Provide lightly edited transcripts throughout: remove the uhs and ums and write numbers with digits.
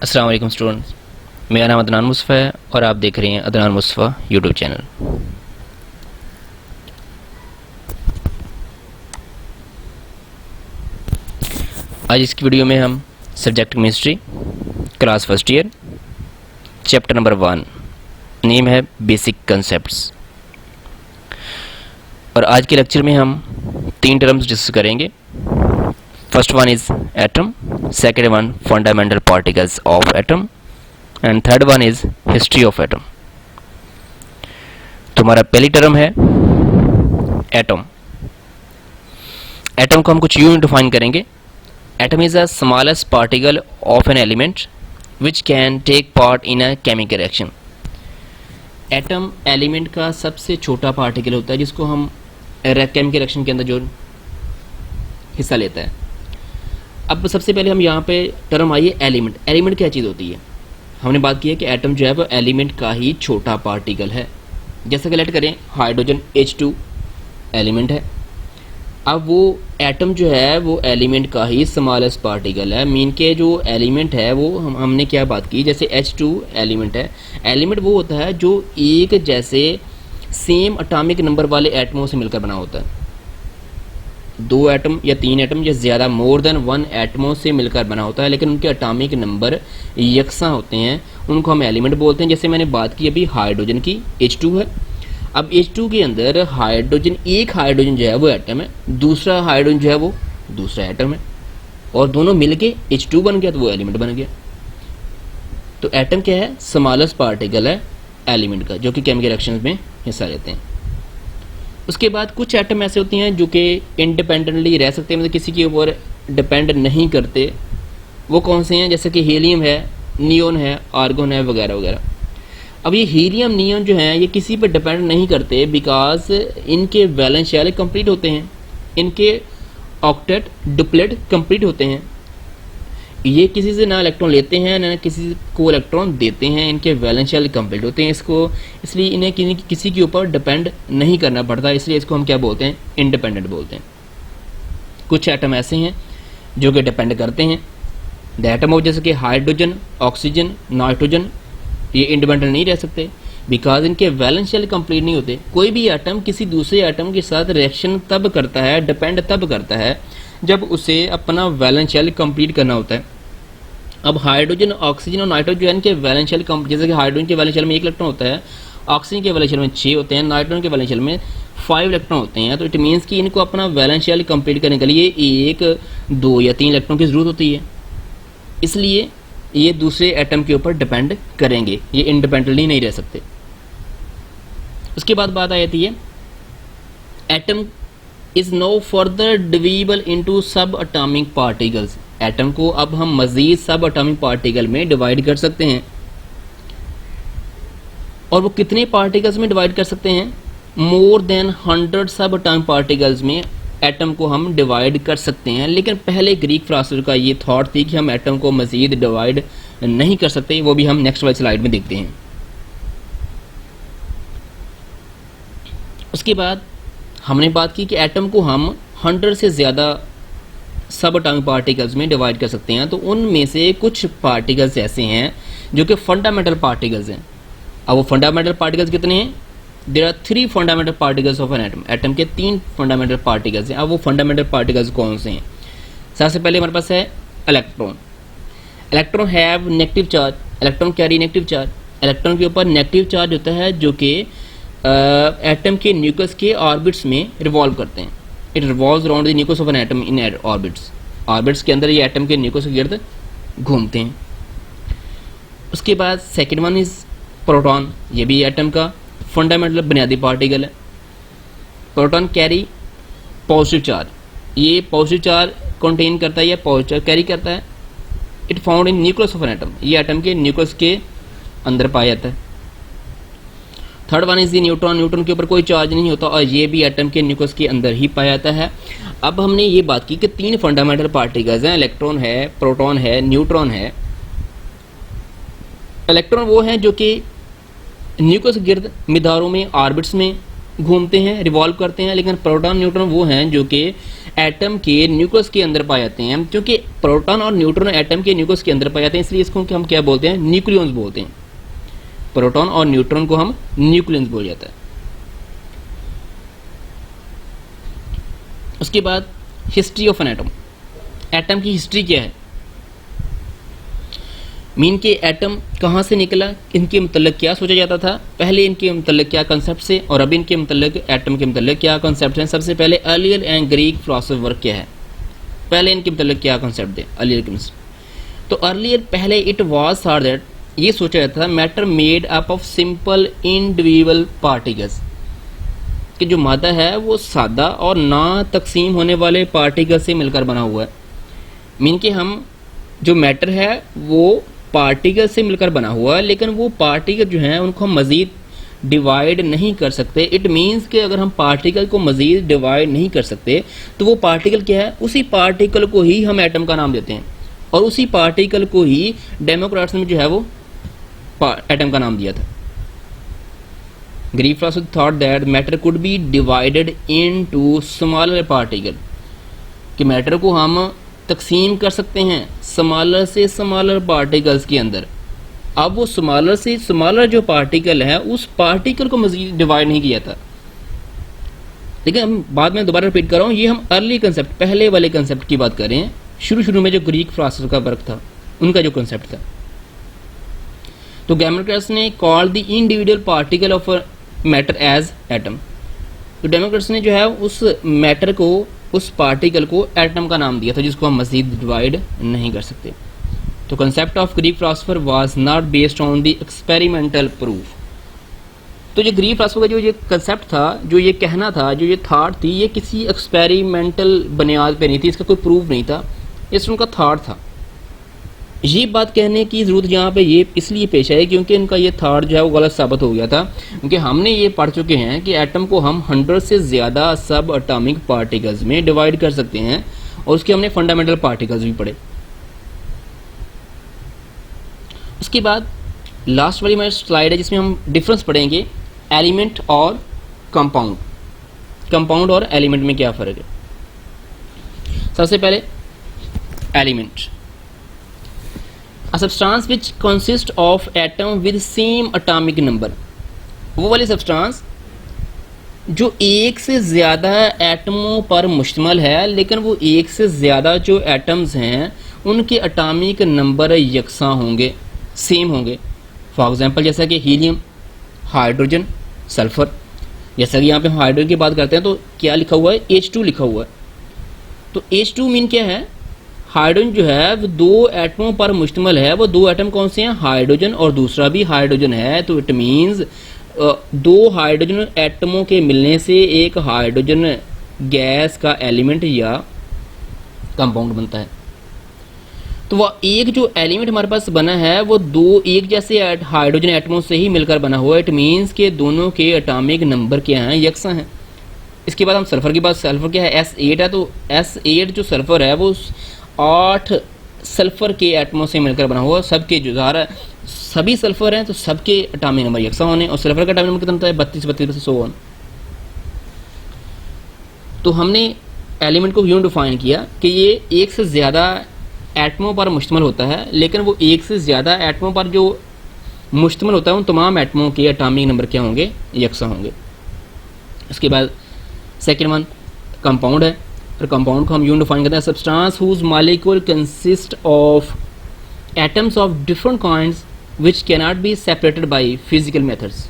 अस्सलाम वालेकुम स्टूडेंट्स, मेरा नाम अदनान मुस्तफ़ा है और आप देख रहे हैं अदनान मुस्तफ़ा यूट्यूब चैनल। आज इसकी वीडियो में हम subject chemistry class first year chapter number 1 name है बेसिक कंसेप्ट्स, और आज के लेक्चर में हम 3 टर्म्स डिस्कस करेंगे। First one is atom, second one fundamental particles of atom and third one is history of atom. तो हमारा पहली टर्म है एटम। एटम को हम कुछ यूं डिफाइन करेंगे। Atom is a smallest particle of an element which can take part in a chemical reaction. Atom element का सबसे छोटा पार्टिकल होता है जिसको हम केमिकल रिएक्शन के अंदर जो हिस्सा लेता है। अब सबसे पहले हम यहाँ पे टर्म आइए एलिमेंट। एलिमेंट क्या चीज़ होती है? हमने बात की है कि एटम जो है वो एलिमेंट का ही छोटा पार्टिकल है। जैसे कि लेट करें हाइड्रोजन H2 एलिमेंट है। अब वो एटम जो है वो एलिमेंट का ही स्मॉलेस्ट पार्टिकल है। मीन के जो एलिमेंट है वो हमने क्या बात की, जैसे H2 एलिमेंट है। एलिमेंट वो होता है जो एक जैसे सेम एटॉमिक नंबर वाले एटमों से मिलकर बना होता है। 2 एटम या 3 एटम या ज़्यादा मोर देन 1 एटमों से मिलकर बना होता है, लेकिन उनके एटॉमिक नंबर यकसा होते हैं, उनको हम एलिमेंट बोलते हैं। जैसे मैंने बात की अभी हाइड्रोजन की, H2 है। अब H2 के अंदर हाइड्रोजन, एक हाइड्रोजन जो है वो एटम है, दूसरा हाइड्रोजन जो है वो दूसरा एटम है, और दोनों मिलके H2 बन गया तो वो एलिमेंट बन गया। तो एटम क्या है? स्मॉलेस्ट पार्टिकल है एलिमेंट का, जो कि केमिकल रिएक्शंस में हिस्सा लेते हैं। उसके बाद कुछ एटम ऐसे होते हैं जो कि इंडिपेंडेंटली रह सकते हैं, मतलब किसी के ऊपर डिपेंड नहीं करते। वो कौन से हैं? जैसे कि हीलियम है, नियोन है, आर्गोन है, वगैरह वगैरह। अब ये हीलियम नियोन जो हैं ये किसी पर डिपेंड नहीं करते, बिकॉज इनके वैलेंस शेल कंप्लीट होते हैं, इनके ऑक्टेट डुप्लेट कंप्लीट होते हैं। ये किसी से ना इलेक्ट्रॉन लेते हैं ना किसी को इलेक्ट्रॉन देते हैं, इनके वैलेंस शेल कंप्लीट होते हैं। इसलिए इन्हें किसी के ऊपर डिपेंड नहीं करना पड़ता, इसलिए इसको हम क्या बोलते हैं? इंडिपेंडेंट बोलते हैं। कुछ एटम ऐसे हैं जो कि डिपेंड करते हैं। द एटम ऑफ, जैसे कि हाइड्रोजन, ऑक्सीजन, नाइट्रोजन, ये इंडिपेंडेंट नहीं रह सकते बिकॉज इनके वैलेंस शेल कंप्लीट नहीं होते। कोई भी एटम किसी दूसरे एटम के साथ रिएक्शन तब करता है, डिपेंड तब करता है जब उसे अपना वैलेंस शेल कंप्लीट करना होता है। अब हाइड्रोजन, ऑक्सीजन और नाइट्रोजन जो है इनके वैलेंस शेल, जैसे कि हाइड्रोजन के वैलेंस शेल में 1 इलेक्ट्रॉन होता है, ऑक्सीजन के वैलेंस शेल में 6 होते हैं, नाइट्रोजन के वैलेंस शेल में 5 इलेक्ट्रॉन होते हैं। तो इट मीन्स कि इनको अपना वैलेंस शेल कंप्लीट करने के लिए 1, 2 या 3 इलेक्ट्रॉन की जरूरत होती है। इसलिए ये दूसरे एटम के ऊपर डिपेंड करेंगे, ये इंडिपेंडेंटली नहीं रह सकते। उसके बाद बात आ जाती है atom is no further divisible into sub atomic particles. Atom को अब हम मजीद सब एटॉमिक पार्टिकल में डिवाइड कर सकते हैं। और वो कितने पार्टिकल्स में डिवाइड कर सकते हैं? मोर देन 100 सब एटॉमिक पार्टिकल्स में एटम को हम डिवाइड कर सकते हैं। लेकिन पहले ग्रीक फिलोसोफर का ये थॉट थी कि हम एटम को मजीद डिवाइड नहीं कर सकते। वो भी हम नेक्स्ट वाली स्लाइड में देखते हैं। उसके बाद हमने बात की कि एटम को हम 100 से ज़्यादा सब एटॉमिक पार्टिकल्स में डिवाइड कर सकते हैं। तो उनमें से कुछ पार्टिकल्स ऐसे हैं जो कि फंडामेंटल पार्टिकल्स हैं। अब वो फंडामेंटल पार्टिकल्स कितने हैं? There are 3 fundamental particles of an atom. Atom के 3 फंडामेंटल पार्टिकल्स हैं। अब वो फंडामेंटल पार्टिकल्स कौन से हैं? सबसे पहले हमारे पास है electron. Electron have negative charge. Electron carry negative charge. Electron के ऊपर नेगेटिव चार्ज होता है जो कि एटम के न्यूक्लियस के ऑर्बिट्स में रिवॉल्व करते हैं। It revolves around the nucleus of an atom in orbits. Orbits के अंदर ये एटम के न्यूक्लियस के गिर्द घूमते हैं। उसके बाद सेकेंड वन इज प्रोटॉन। ये भी एटम का फंडामेंटल बुनियादी पार्टिकल है। Proton carry positive charge. ये पॉजिटिव चार्ज कंटेन करता है या पॉजिटिव चार्ज कैरी करता है। It found in nucleus of an atom. ये एटम के न्यूक्लियस के अंदर पाया जाता है। Third one is the neutron. Neutron के ऊपर कोई चार्ज नहीं होता और ये भी एटम के न्यूक्लियस के अंदर ही पाया जाता है। अब हमने ये बात की कि 3 फंडामेंटल पार्टिकल्स हैं, इलेक्ट्रॉन है, प्रोटॉन है, न्यूट्रॉन है। इलेक्ट्रॉन वो हैं जो कि न्यूक्लियस के गिर्द मिदारों में, ऑर्बिट्स में घूमते हैं, रिवॉल्व करते हैं, लेकिन प्रोटॉन न्यूट्रॉन वो हैं जो कि एटम के न्यूक्लियस के अंदर पाए जाते हैं। क्योंकि प्रोटॉन और न्यूट्रॉन एटम के न्यूक्लियस के अंदर पाए जाते हैं, इसलिए इसको हम क्या बोलते हैं, न्यूक्लियॉन्स बोलते हैं। प्रोटॉन और न्यूट्रॉन को हम न्यूक्लियॉन्स बोल जाता है। उसके बाद history of an atom, atom की हिस्ट्री क्या है, मीन के एटम कहाँ से निकला, इनके मतलब क्या सोचा जाता था, पहले इनके मतलब क्या कंसेप्ट से, और अभी इनके मतलब एटम के मतलब क्या कंसेप्ट हैं। सबसे पहले earlier and Greek philosopher work क्या है, पहले इनके मतलब क्या कंसेप्ट थे अर्लियर के। तो अर्लियर पहले इट वाज थॉट दैट, ये सोचा जाता था matter made up of simple individual particles, कि जो मादा है वो सादा और ना तकसीम होने वाले पार्टिकल से मिलकर बना हुआ है। मीन के हम जो मैटर है वो पार्टिकल से मिलकर बना हुआ है, लेकिन वो पार्टिकल जो हैं उनको हम मज़ीद डिवाइड नहीं कर सकते। इट मीन्स कि अगर हम पार्टिकल को मज़ीद डिवाइड नहीं कर सकते तो वो पार्टिकल क्या है, उसी पार्टिकल को ही हम एटम का नाम देते हैं, और उसी पार्टिकल को ही डेमोक्रेट्स में जो है वो एटम का नाम दिया था। Greek philosopher thought that matter could be divided into smaller particle, कि मैटर को हम तकसीम कर सकते हैं स्मॉलर से स्मॉलर पार्टिकल्स के अंदर। अब वो स्मॉलर से स्मॉलर जो पार्टिकल है उस पार्टिकल को मज़ीद डिवाइड नहीं किया था। लेकिन हम बाद में दोबारा रिपीट कर रहा हूँ, ये हम अर्ली कंसेप्ट, पहले वाले कंसेप्ट की बात कर रहे हैं। शुरू में जो ग्रीक फिलोसफर का वर्क था उनका जो कंसेप्ट था। तो डेमोक्रेट्स ने call the individual particle of matter as atom. तो डेमोक्रेट्स ने जो है उस मैटर को, उस पार्टिकल को एटम का नाम दिया था, जिसको हम मज़ीद डिवाइड नहीं कर सकते। तो concept of Greek philosopher was not based on the experimental proof. तो जो ग्रीक फिलोसफर का जो ये कंसेप्ट था, जो ये कहना था, जो ये थाट थी, ये किसी एक्सपेरिमेंटल बुनियाद पे नहीं थी, इसका कोई प्रूफ नहीं था, इस उनका थाट था। ये बात कहने की ज़रूरत यहाँ पे ये इसलिए पेश आई क्योंकि इनका ये थाट जो है वो गलत साबित हो गया था। क्योंकि हमने ये पढ़ चुके हैं कि एटम को हम 100 से ज़्यादा सब एटॉमिक पार्टिकल्स में डिवाइड कर सकते हैं, और उसके हमने फंडामेंटल पार्टिकल्स भी पढ़े। उसके बाद लास्ट वाली हमारी स्लाइड है जिसमें हम डिफरेंस पढ़ेंगे एलिमेंट और कंपाउंड। कंपाउंड और एलिमेंट में क्या फ़र्क है। सबसे पहले element, A substance which consists of atom with same atomic number, वो वाली सब्सटेंस जो एक से ज़्यादा एटमों पर मुश्तमिल है, लेकिन वो एक से ज़्यादा जो एटम्स हैं उनके एटॉमिक नंबर यकसां होंगे, सेम होंगे। फॉर एग्जांपल जैसा कि हीलियम, हाइड्रोजन, सल्फर। जैसा कि यहाँ पे हम हाइड्रोजन की बात करते हैं तो क्या लिखा हुआ है, H2 लिखा हुआ है। तो H2 मीन क्या है, हाइड्रोजन जो है वो दो एटमों पर मुश्तमिल है। वो दो एटम कौन से हैं, हाइड्रोजन और दूसरा भी हाइड्रोजन है। तो इट मीन्स दो हाइड्रोजन एटमों के मिलने से एक हाइड्रोजन गैस का एलिमेंट या कंपाउंड बनता है। तो वह एक जो एलिमेंट हमारे पास बना है वो दो एक जैसे हाइड्रोजन एटमों से ही मिलकर बना हुआ है। इट मीन्स के दोनों के एटॉमिक नंबर क्या हैं, यकसा हैं। इसके बाद हम सल्फर की बात, सल्फर क्या है, S8 है। तो S8 जो सल्फर है वो 8 सल्फर के एटमों से मिलकर बना हुआ। सबके जो ज़ारा सभी सल्फर हैं तो सबके एटॉमिक नंबर यकसा होने, और सल्फर का एटॉमिक नंबर कितना होता है, 32 से 100। तो हमने एलिमेंट को यूँ डिफाइन किया कि ये एक से ज़्यादा एटमों पर मुश्तमिल होता है, लेकिन वो एक से ज़्यादा एटमों पर जो मुश्तमिल होता है उन तमाम एटमों के एटॉमिक नंबर क्या होंगे, यकसा होंगे। उसके बाद सेकेंड वन कंपाउंड है। और कंपाउंड को हम यूँ डिफाइन करते हैं, substance whose molecule consist of atoms of different kinds which cannot be separated by physical methods.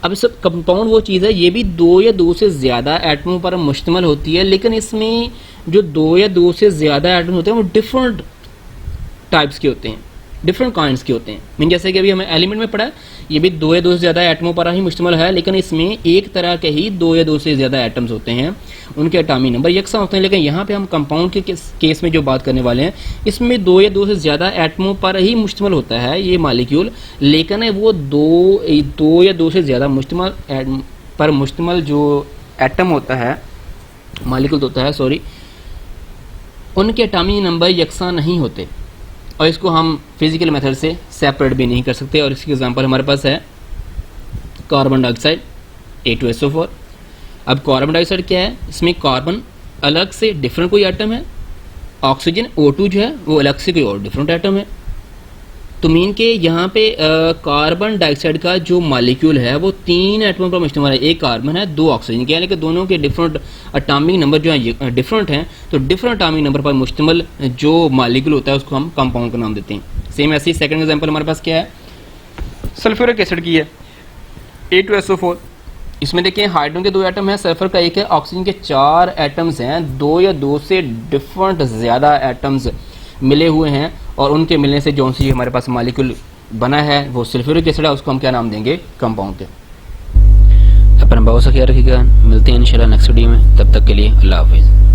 अब सब कंपाउंड वो चीज़ है, ये भी दो या दो से ज़्यादा एटमों पर मुश्तमिल होती है, लेकिन इसमें जो दो या दो से ज़्यादा एटम होते हैं वो डिफरेंट टाइप्स के होते हैं, डिफरेंट काइंड्स के होते हैं। मीन जैसे कि अभी हमें एलिमेंट में पढ़ा, ये भी दो या दो से ज़्यादा एटमों पर ही मुश्तमिल है, लेकिन इसमें एक तरह के ही दो या दो से ज़्यादा एटम्स होते हैं, उनके एटॉमिक नंबर यकसा होते हैं। लेकिन यहाँ पे हम कंपाउंड के केस में जो बात करने वाले हैं, इसमें दो या दो से ज़्यादा एटमों पर ही मुश्तमिल होता है ये मॉलिक्यूल, लेकिन वो दो या दो से ज़्यादा मुश्तमिल जो एटम होता है, मॉलिक्यूल होता है, सॉरी, उनके एटॉमिक नंबर यकसा नहीं होते, और इसको हम फिजिकल मेथड से सेपरेट भी नहीं कर सकते। और इसकी एग्जांपल हमारे पास है कार्बन डाइऑक्साइड, A2SO4। अब कार्बन डाइऑक्साइड क्या है, इसमें कार्बन अलग से डिफरेंट कोई एटम है, ऑक्सीजन O2 जो है वो अलग से कोई और डिफरेंट एटम है। तो मीन के यहाँ पे कार्बन डाइऑक्साइड का जो मॉलिक्यूल है वो 3 एटमों पर मुश्तमिल है, एक कार्बन है 2 ऑक्सीजन के, यानी कि दोनों के डिफरेंट अटामिक नंबर जो है डिफरेंट हैं। तो डिफरेंट अटामिक नंबर पर मुश्तमिल जो मॉलिक्यूल होता है उसको हम कंपाउंड का नाम देते हैं। सेम ऐसे ही सेकंड एग्जांपल हमारे पास क्या है, सल्फ्यूरिक एसिड की है A2SO4। इसमें देखिए हाइड्रोजन के 2 एटम हैं, सल्फर का 1 है, ऑक्सीजन के 4 एटम्स हैं, 2 या 2 से डिफरेंट ज़्यादा एटम्स मिले हुए हैं और उनके मिलने से जो सी हमारे पास मॉलिक्यूल बना है वो सल्फ्यूरिक एसिड है, उसको हम क्या नाम देंगे, कंपाउंड के। अपना बहुत सा ख्याल रखिएगा, मिलते हैं इंशाल्लाह नेक्स्ट वीडियो में, तब तक के लिए अल्लाह हाफिज़।